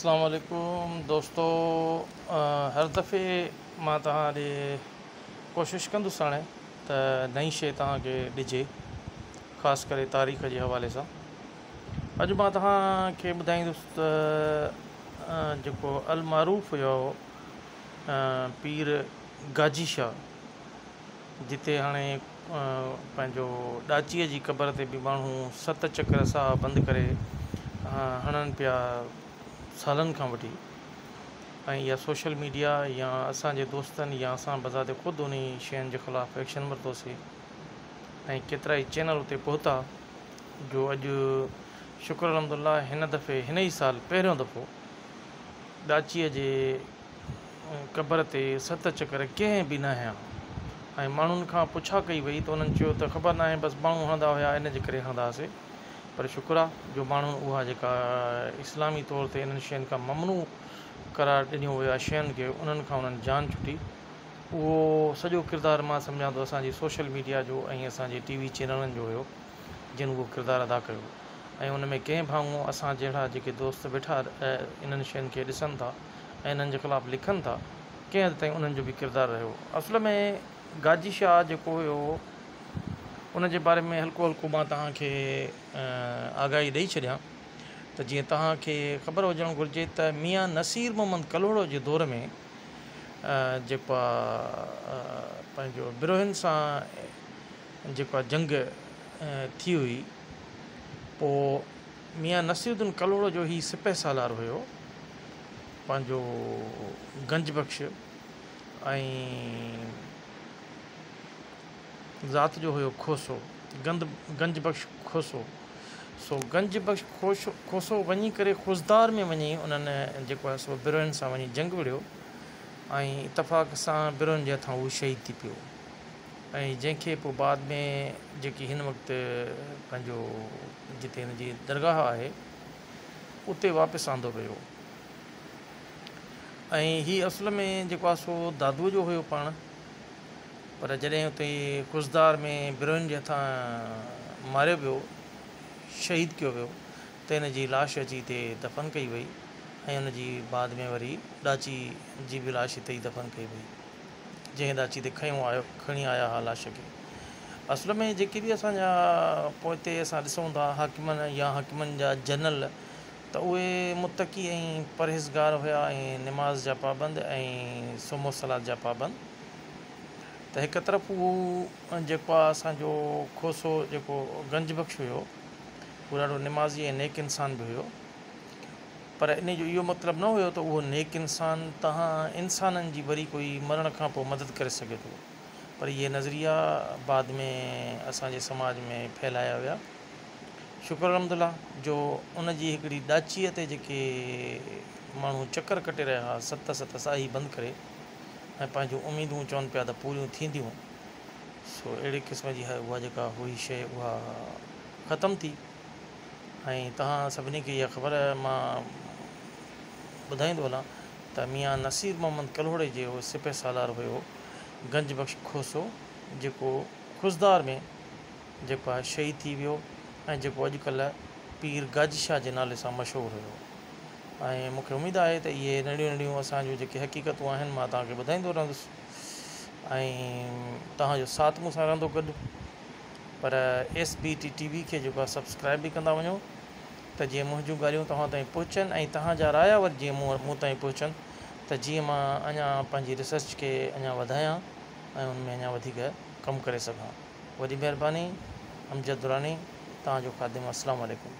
अस्सलाम वालेकुम दोस्तों। हर दफ़े मां तव्हां ॾे कोशिशि कंदुसि हाणे त नई शइ तव्हांखे ॾिजे, ख़ासि करे तारीख़ जे हवाले सां। अॼु मां तव्हांखे ॿुधाईंदुसि त जेको अलमारूफ़ हुयो पीर गाजी शाह, जिते हाणे पंहिंजो ॾाचीअ जी क़बर ते बि माण्हू 7 चकर साह बंदि करे हणनि पिया सालनि खां वठी। ऐं इहा सोशल मीडिया या असांजे दोस्तनि या असां बज़ाते ख़ुदि उन शयुनि जे ख़िलाफ़ु एक्शन वरितोसीं ऐं केतिरा ई चैनल उते पहुता जो अॼु शुक्र अलहमदुलिल्लाह हिन दफ़े हिन ई साल पहिरियों दफ़ो ॾाचीअ जे क़बर ते 7 चकर कंहिं बि न हया। ऐं माण्हुनि खां पुछा कई वई त उन्हनि चयो त ख़बर न आहे, बसि माण्हू हणंदा हुया, इन जे करे हणंदा हुआसीं। पर शुक्र आहे जो माण्हू उहा जेका इस्लामी तौर ते इन्हनि शयुनि खां ममनू करार ॾिनो वियो आहे शयुनि खे, उन्हनि खां उन्हनि जान छुटी। उहो सॼो किरदारु मां सम्झां थो असांजी सोशल मीडिया जो ऐं असांजे टीवी चैनलनि जो हुयो जिन उहो किरदारु अदा कयो। ऐं उन में कंहिं भाङो असां जहिड़ा जेके दोस्त वेठा इन्हनि शयुनि खे ॾिसनि था ऐं इन्हनि जे ख़िलाफ़ु लिखनि था, कंहिं हद ताईं उन्हनि जो बि किरदारु रहियो। असुल में गाजी शाह जेको हुयो उन जे बारे में हल्को हल्को मां तव्हांखे आगाही ॾेई छॾियां त जीअं तव्हांखे ख़बर हुजणु घुरिजे त मियां नसीर मोहम्मद कलोड़ो जे दौर में जेको आहे पंहिंजो बिरोहिनि सां जेको आहे जंग थी हुई, पोइ मियां नसीरुद्दीन कलोड़ो जो ही सिपह सालार हुयो, पंहिंजो गंज बख़्श ऐं ज़ात जो हुयो खोसो, गंज बख़्श खोसो। सो गंज बख़्श खोसो वञी करे खुज़दार में वञी उन्हनि जेको आहे सो बिरोहिनि सां वञी जंग विड़ियो ऐं इतफ़ाक़ सां बिरोहिनि जे हथां उहो शहीद थी पियो। ऐं जंहिंखे पोइ बाद में जेकी हिन वक़्तु पंहिंजो जिते हिन जी दरगाह आहे उते वापसि आंदो वियो। ऐं हीअ असुल में जेको आहे सो दादूअ जो हुयो पाण, पर जॾहिं उते खुज़दार में बिरोहिनि जे हथां मारियो वियो, शहीद कयो वियो, त हिन जी लाश अची हिते दफ़न कई वई ऐं हुन जी बाद में वरी ॾाची जी बि लाश हिते ई दफ़न कई वई, जंहिं ॾाची ते खणी आया हुआ लाश खे। असुल में जेके बि असांजा पोइ हिते असां ॾिसूं था हाकिमनि या हाकिमनि जा जनरल, त उहे मुतक़ी ऐं परहेज़गार हुया ऐं निमाज़ जा पाबंद ऐं सुमो सलाद जा पाबंद। त हिकु तरफ़ उहो जेको आहे असांजो खोसो जेको गंज बख़्श हुयो उहो ॾाढो निमाज़ी ऐं नेक इंसान बि हुयो, पर इन जो इहो मतिलबु न हुयो त उहो नेक इंसान इंसाननि जी वरी कोई मरण खां पोइ मदद करे सघे थो। पर इहे नज़रिया बाद में असांजे समाज में फैलाया विया। शुक्र अलहमदुलिल्लाह जो उन जी हिकिड़ी ॾाचीअ ते जेके माण्हू चकर कटे रहिया हुआ 7 साही बंदि करे ऐं पंहिंजूं उमेदूं चवनि पिया त पूरियूं थींदियूं, सो अहिड़े क़िस्म जी उहा जेका हुई शइ उहा ख़तमु थी। ऐं तव्हां सभिनी खे इहा ख़बर मां ॿुधाईंदो हलां त मियां नसीर मोहम्मद कलोड़े जे उहो सिपह सालार हुयो गंज बख़्श खोसो, जेको खुज़दार में जेको आहे शहीद थी वियो ऐं जेको अॼुकल्ह पीर गाजी शाह जे नाले सां मशहूरु हुयो। ऐं मूंखे उमेदु आहे त इहे नंढियूं नंढियूं असांजूं जेके हक़ीक़तूं आहिनि मां तव्हांखे ॿुधाईंदो रहंदुसि ऐं तव्हांजो साथ मूंसां रहंदो गॾु। पर SBT TV खे जेको आहे सब्सक्राइब बि कंदा वञो त जीअं मुंहिंजूं ॻाल्हियूं तव्हां ताईं पहुचनि ऐं तव्हांजा रायावर जीअं मूं ताईं पहुचनि, त जीअं मां अञा पंहिंजी रिसर्च खे अञा वधायां ऐं उन में अञा वधीक कमु करे सघां। वॾी महिरबानी, अमजद दुरानी, तव्हांजो ख़ादिम। अस्सलामु अलैकुम।